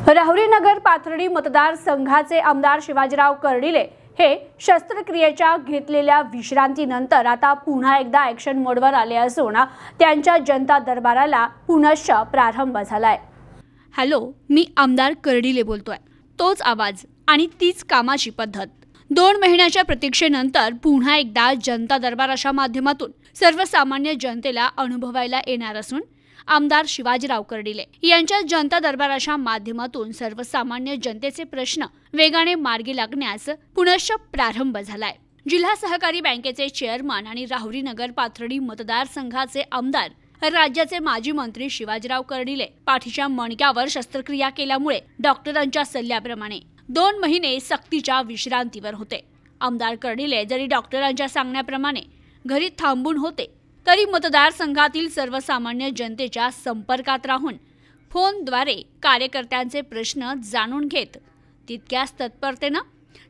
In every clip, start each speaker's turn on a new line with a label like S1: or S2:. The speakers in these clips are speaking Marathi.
S1: राहुरी नगर पाथर्डी मतदारसंघाचे आमदार शिवाजीराव कर्डिले हे शस्त्रक्रियेच्या घेतलेल्या विश्रांतीनंतर आता पुन्हा एकदा ॲक्शन मोडवर आले असून त्यांच्या जनता दरबाराला पुनश्च प्रारंभ झालाय।
S2: हॅलो, मी आमदार कर्डिले बोलतोय। तोच आवाज आणि तीच कामाची पद्धत। 2 महिन्याच्या प्रतीक्षेनंतर पुन्हा एकदा जनता दरबाराच्या माध्यमातून सर्वसामान्य जनतेला अनुभवायला येणार असून आमदार शिवाजीराव कर्डिले यांच्या जनता दरबाराच्या माध्यमातून सर्वसामान्य जनतेचे प्रश्न वेगाने मार्गी लागण्यास पुनश्च प्रारंभ झालाय। जिल्हा सहकारी बँकेचे चेअरमन आणि राहुरी नगर पाथर्डी मतदारसंघाचे आमदार राज्याचे माजी मंत्री शिवाजीराव कर्डिले पाठीच्या मणक्यावर शस्त्रक्रिया केल्यामुळे डॉक्टरांच्या सल्ल्याप्रमाणे 2 महिने सक्तीच्या विश्रांतीवर होते। आमदार कर्डिले जरी डॉक्टरांच्या सांगण्याप्रमाणे घरी थांबून होते तरी मतदारसंघातील सर्वसामान्य जनतेच्या संपर्कात राहून फोनद्वारे कार्यकर्त्यांचे प्रश्न जाणून घेत तितक्याच तत्परतेने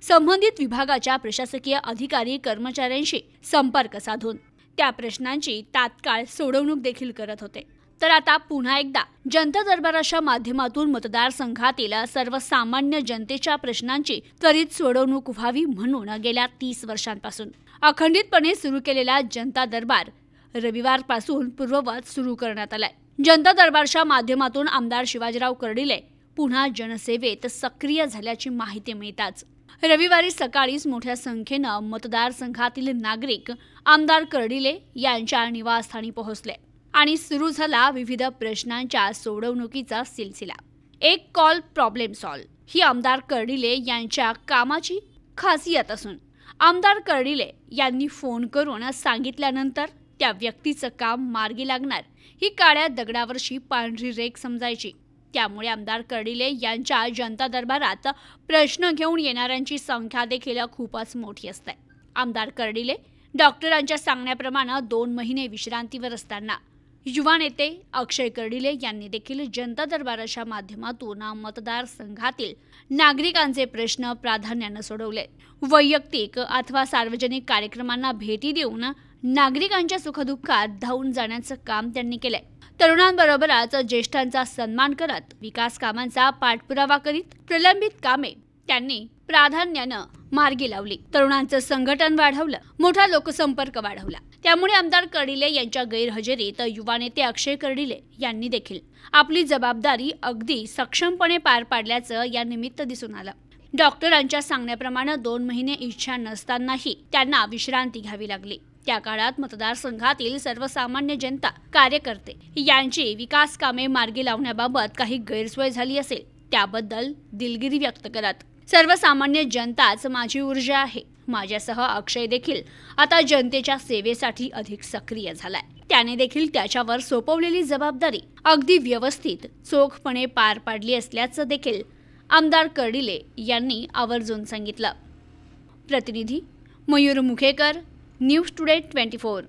S2: संबंधित विभागाच्या प्रशासकीय अधिकारी कर्मचाऱ्यांशी संपर्क साधून त्या प्रश्नांची तात्काळ सोडवणूक देखील करत होते। तर आता पुन्हा एकदा जनता दरबाराच्या माध्यमातून मतदारसंघातील सर्वसामान्य जनतेच्या प्रश्नांची त्वरित सोडवणूक व्हावी म्हणून गेल्या 30 वर्षांपासून अखंडितपणे सुरू केलेला जनता दरबार रविवारपासून पूर्ववत सुरू करण्यात आलाय। जनता दरबारच्या माध्यमातून आमदार शिवाजीराव कर्डिले पुन्हा जनसेवेत सक्रिय झाल्याची माहिती मिळताच रविवारी सकाळीच मोठ्या संख्येने मतदारसंघातील नागरिक आमदार कर्डिले यांच्या निवासस्थानी पोहोचले आणि सुरू झाला विविध प्रश्नांच्या सोडवणुकीचा सिलसिला। एक कॉल प्रॉब्लेम सॉल्व ही आमदार कर्डिले यांच्या कामाची खासियत असून आमदार कर्डिले यांनी फोन करून सांगितल्यानंतर त्या व्यक्तीचं काम मार्गी लागणार ही काळ्या दगडावरची पांढरी रेख समजायची। त्यामुळे आमदार कर्डिले यांच्या जनता दरबारात प्रश्न घेऊन येणाऱ्यांची संख्या देखील खूपच मोठी असते। आमदार कर्डिले डॉक्टरांच्या सांगण्याप्रमाणे 2 महिने विश्रांतीवर असताना युवा नेते अक्षय कर्डिले यांनी देखील जनता दरबाराच्या माध्यमातून मतदारसंघातील नागरिकांचे प्रश्न प्राधान्याने सोडवले। वैयक्तिक अथवा सार्वजनिक कार्यक्रमांना भेटी देऊन नागरिकांच्या सुखदुःखात धावून जाण्याचं काम त्यांनी केलंय। तरुणांबरोबरच ज्येष्ठांचा सन्मान करत विकास कामांचा पाठपुरावा करीत प्रलंबित कामे त्यांनी प्राधान्याने मार्गी लावली। तरुणांचं संघटन वाढवलं, मोठा लोकसंपर्क वाढवला। त्यामुळे आमदार कर्डिले यांच्या गैरहजेरीत युवा नेते अक्षय कर्डिले यांनी देखील आपली जबाबदारी अगदी सक्षमपणे पार पाडल्याचं या निमित्त दिसून आलं। डॉक्टरांच्या सांगण्याप्रमाणे 2 महिने इच्छा नसतानाही त्यांना विश्रांती घ्यावी लागली। त्या काळात मतदारसंघातील सर्वसामान्य जनता कार्यकर्ते यांची विकास कामे मार्गी लावण्याबाबत काही गैरसोय झाली असेल त्याबद्दल दिलगिरी व्यक्त करत सर्वसामान्य जनताच माझी ऊर्जा आहे, माझ्यासह अक्षय देखील आता जनतेच्या सेवेसाठी अधिक सक्रिय झालाय। त्याने देखील त्याच्यावर सोपवलेली जबाबदारी अगदी व्यवस्थित चोखपणे पार पाडली असल्याचं देखील आमदार कर्डिले यांनी आवर्जून सांगितलं। प्रतिनिधी मयूर मुखेकर, न्यूज टुडे 24।